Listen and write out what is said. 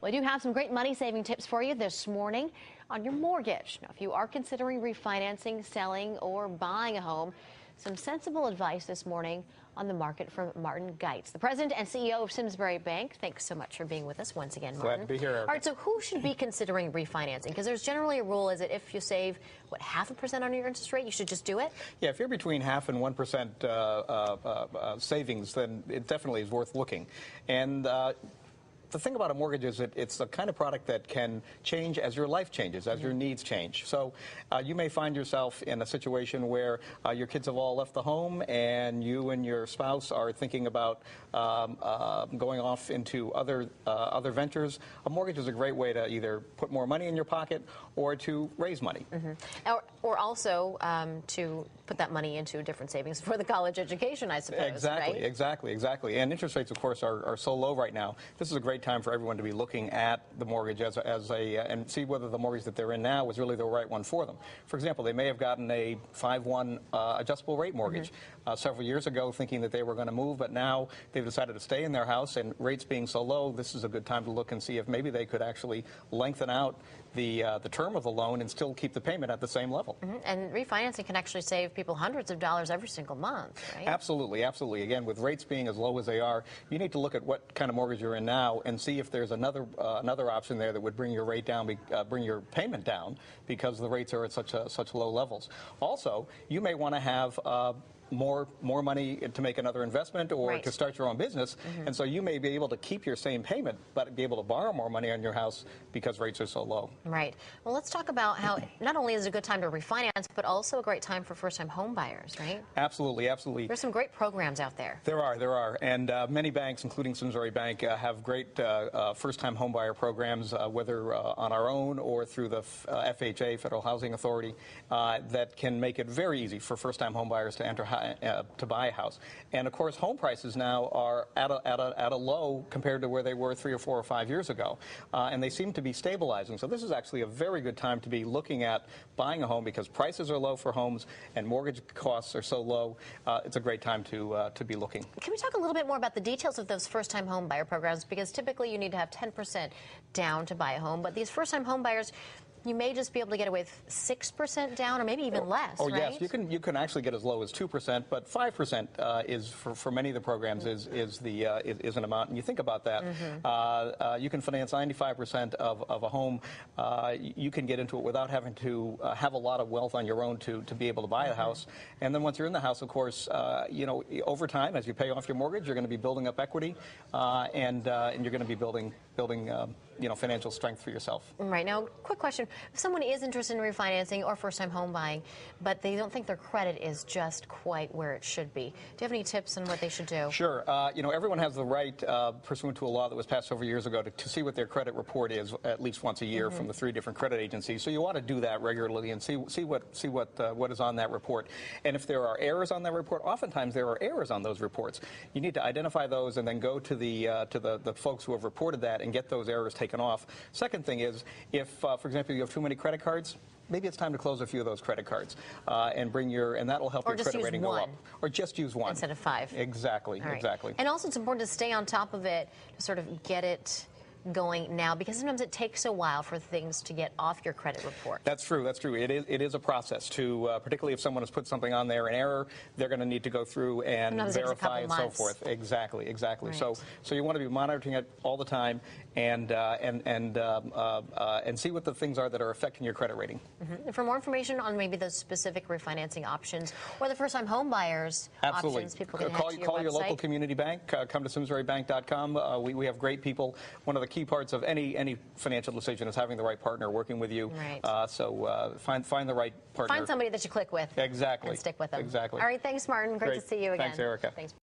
We do have some great money-saving tips for you this morning on your mortgage. Now, if you are considering refinancing, selling, or buying a home, some sensible advice this morning on the market from Martin Geitz, the president and CEO of Simsbury Bank. Thanks so much for being with us once again, Martin. Glad to be here, Erica. All right, so who should be considering refinancing? Because there's generally a rule is that if you save, what, 0.5% on your interest rate, you should just do it? Yeah, if you're between 0.5% and 1% savings, then it definitely is worth looking. And the thing about a mortgage is it's the kind of product that can change as your life changes, as your needs change. So you may find yourself in a situation where your kids have all left the home and you and your spouse are thinking about going off into other ventures. A mortgage is a great way to either put more money in your pocket or to raise money. Or also to put that money into different savings for the college education, I suppose. Exactly, right? exactly. And interest rates, of course, are so low right now. This is a great time for everyone to be looking at the mortgage and see whether the mortgage that they're in now is really the right one for them. For example, they may have gotten a 5/1 adjustable rate mortgage several years ago thinking that they were going to move, but now they've decided to stay in their house, and rates being so low, this is a good time to look and see if maybe they could actually lengthen out the term of the loan and still keep the payment at the same level. And refinancing can actually save people hundreds of dollars every single month, right? Absolutely, absolutely. Again, with rates being as low as they are, you need to look at what kind of mortgage you're in now and see if there's another option there that would bring your rate down, bring your payment down, because the rates are at such low levels. Also, you may want to have more money to make another investment or to start your own business, and so you may be able to keep your same payment but be able to borrow more money on your house because rates are so low. Right. Well, let's talk about how not only is it a good time to refinance, but also a great time for first-time home buyers, right? Absolutely, absolutely. There's some great programs out there. There are, and many banks, including Simsbury Bank, have great first-time home buyer programs, whether on our own or through the FHA, Federal Housing Authority, that can make it very easy for first-time home buyers to enter to buy a house. And of course, home prices now are at a low compared to where they were 3 or 4 or 5 years ago, and they seem to be stabilizing. So this is actually a very good time to be looking at buying a home because prices are low for homes and mortgage costs are so low. It's a great time to be looking. Can we talk a little bit more about the details of those first-time home buyer programs? Because typically you need to have 10% down to buy a home, but these first-time home buyers, you may just be able to get away with 6% down, or maybe even less. Oh, right? yes, you can actually get as low as 2%, but 5% is for many of the programs is an amount. And you think about that, you can finance 95% of a home. You can get into it without having to have a lot of wealth on your own to be able to buy a house. And then once you're in the house, of course, over time as you pay off your mortgage, you're going to be building up equity, and you're going to be building financial strength for yourself. Right. Now, quick question. If someone is interested in refinancing or first-time home buying, but they don't think their credit is just quite where it should be, do you have any tips on what they should do? Sure. Everyone has the right, pursuant to a law that was passed several years ago, to see what their credit report is at least once a year from the 3 different credit agencies. So you ought to do that regularly and see what is on that report. And if there are errors on that report, oftentimes there are errors on those reports. You need to identify those and then go to the folks who have reported that and get those errors taken off. Second thing is, if, for example, you have too many credit cards, maybe it's time to close a few of those credit cards and that'll help your credit rating go up. Or just use one. Instead of 5. Exactly, exactly. And also it's important to stay on top of it, to sort of get it going now, because sometimes it takes a while for things to get off your credit report. That's true. It is a process to, particularly if someone has put something on there in error, they're going to need to go through and verify and so forth. Exactly. Right. So you want to be monitoring it all the time and see what the things are that are affecting your credit rating. And for more information on maybe those specific refinancing options or the first-time home buyers options, people can head to your call your website. local community bank. Come to SimsburyBank.com. We have great people. One of the key parts of any financial decision is having the right partner working with you. Right. So find the right partner. Find somebody that you click with. Exactly. And stick with them. Exactly. All right. Thanks, Martin. Great to see you again. Thanks, Erica. Thanks.